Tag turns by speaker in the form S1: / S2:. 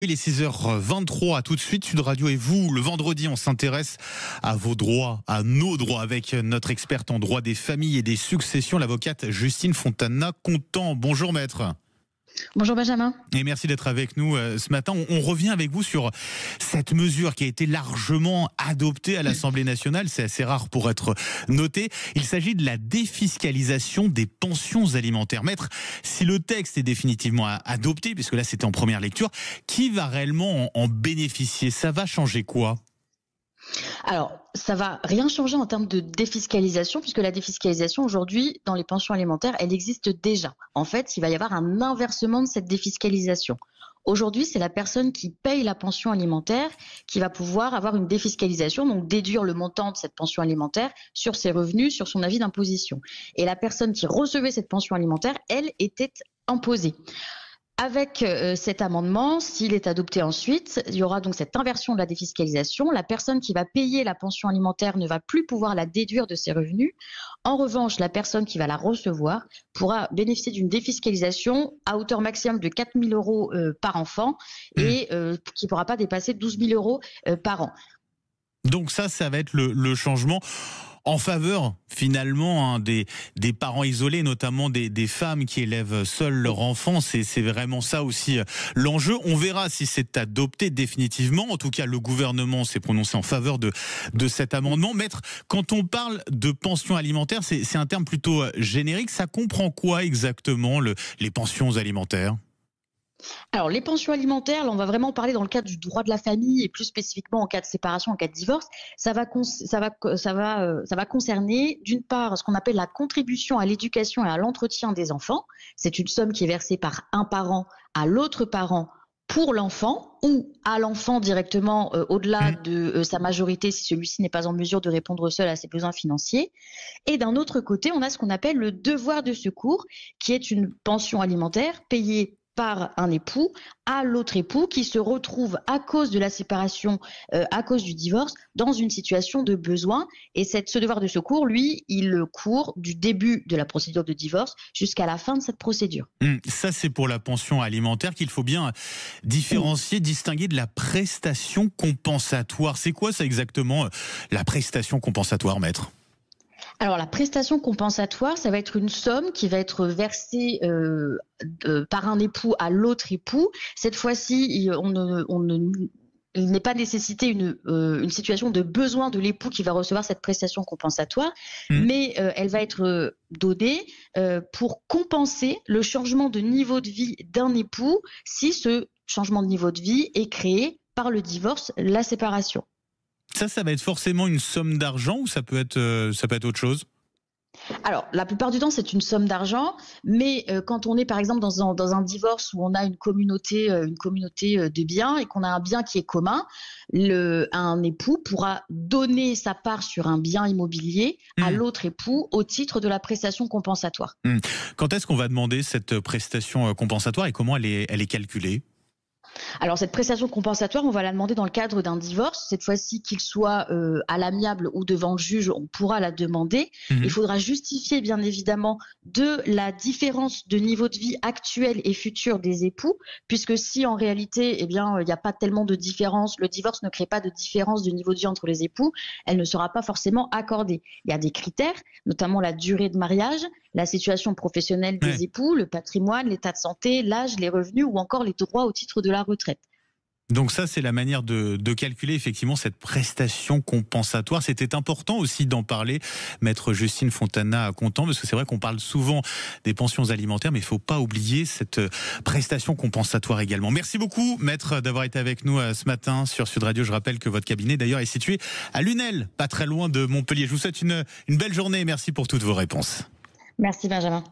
S1: Il est 6h23, à tout de suite, Sud Radio et vous. Le vendredi, on s'intéresse à vos droits, à nos droits, avec notre experte en droit des familles et des successions, l'avocate Justine Fontana-Contant. Bonjour maître.
S2: Bonjour Benjamin.
S1: Et merci d'être avec nous ce matin. On revient avec vous sur cette mesure qui a été largement adoptée à l'Assemblée nationale. C'est assez rare pour être noté. Il s'agit de la défiscalisation des pensions alimentaires. Maître, si le texte est définitivement adopté, puisque là c'était en première lecture, qui va réellement en bénéficier? Ça va changer quoi?
S2: Alors, ça va rien changer en termes de défiscalisation, puisque la défiscalisation aujourd'hui, dans les pensions alimentaires, elle existe déjà. En fait, il va y avoir un inversement de cette défiscalisation. Aujourd'hui, c'est la personne qui paye la pension alimentaire qui va pouvoir avoir une défiscalisation, donc déduire le montant de cette pension alimentaire sur ses revenus, sur son avis d'imposition. Et la personne qui recevait cette pension alimentaire, elle, était imposée. Avec cet amendement, s'il est adopté ensuite, il y aura donc cette inversion de la défiscalisation. La personne qui va payer la pension alimentaire ne va plus pouvoir la déduire de ses revenus. En revanche, la personne qui va la recevoir pourra bénéficier d'une défiscalisation à hauteur maximum de 4 000 euros par enfant et qui ne pourra pas dépasser 12 000 euros par an.
S1: Donc ça va être le changement en faveur finalement des parents isolés, notamment des femmes qui élèvent seules leur enfant. C'est vraiment ça aussi l'enjeu. On verra si c'est adopté définitivement. En tout cas, le gouvernement s'est prononcé en faveur de cet amendement. Maître, quand on parle de pension alimentaire, c'est un terme plutôt générique. Ça comprend quoi exactement les pensions alimentaires ?
S2: Alors, les pensions alimentaires, là, on va vraiment parler dans le cadre du droit de la famille et plus spécifiquement en cas de séparation, en cas de divorce. Ça va concerner, d'une part, ce qu'on appelle la contribution à l'éducation et à l'entretien des enfants. C'est une somme qui est versée par un parent à l'autre parent pour l'enfant ou à l'enfant directement au-delà de sa majorité si celui-ci n'est pas en mesure de répondre seul à ses besoins financiers. Et d'un autre côté, on a ce qu'on appelle le devoir de secours, qui est une pension alimentaire payée par un époux à l'autre époux qui se retrouve à cause de la séparation, à cause du divorce, dans une situation de besoin. Et ce devoir de secours, lui, il court du début de la procédure de divorce jusqu'à la fin de cette procédure.
S1: Ça, c'est pour la pension alimentaire qu'il faut bien différencier, distinguer de la prestation compensatoire. C'est quoi ça exactement, la prestation compensatoire, maître ?
S2: Alors, la prestation compensatoire, ça va être une somme qui va être versée par un époux à l'autre époux. Cette fois-ci, il n'est pas nécessité une situation de besoin de l'époux qui va recevoir cette prestation compensatoire, mais elle va être donnée pour compenser le changement de niveau de vie d'un époux si ce changement de niveau de vie est créé par le divorce, la séparation.
S1: Ça va être forcément une somme d'argent ou ça peut être autre chose ?
S2: Alors, la plupart du temps, c'est une somme d'argent, mais quand on est par exemple dans un divorce où on a une communauté de biens et qu'on a un bien qui est commun, un époux pourra donner sa part sur un bien immobilier à l'autre époux au titre de la prestation compensatoire.
S1: Quand est-ce qu'on va demander cette prestation compensatoire et comment elle est calculée ?
S2: Alors, cette prestation compensatoire, on va la demander dans le cadre d'un divorce. Cette fois-ci, qu'il soit à l'amiable ou devant le juge, on pourra la demander. Il faudra justifier, bien évidemment, de la différence de niveau de vie actuel et futur des époux, puisque si en réalité, il n'y a pas tellement de différence, le divorce ne crée pas de différence de niveau de vie entre les époux, elle ne sera pas forcément accordée. Il y a des critères, notamment la durée de mariage, la situation professionnelle des époux, le patrimoine, l'état de santé, l'âge, les revenus ou encore les droits au titre de la retraite.
S1: Donc ça, c'est la manière de calculer effectivement cette prestation compensatoire. C'était important aussi d'en parler, maître Justine Fontana-Contant, parce que c'est vrai qu'on parle souvent des pensions alimentaires, mais il ne faut pas oublier cette prestation compensatoire également. Merci beaucoup, maître, d'avoir été avec nous ce matin sur Sud Radio. Je rappelle que votre cabinet, d'ailleurs, est situé à Lunel, pas très loin de Montpellier. Je vous souhaite une belle journée et merci pour toutes vos réponses.
S2: Merci Benjamin.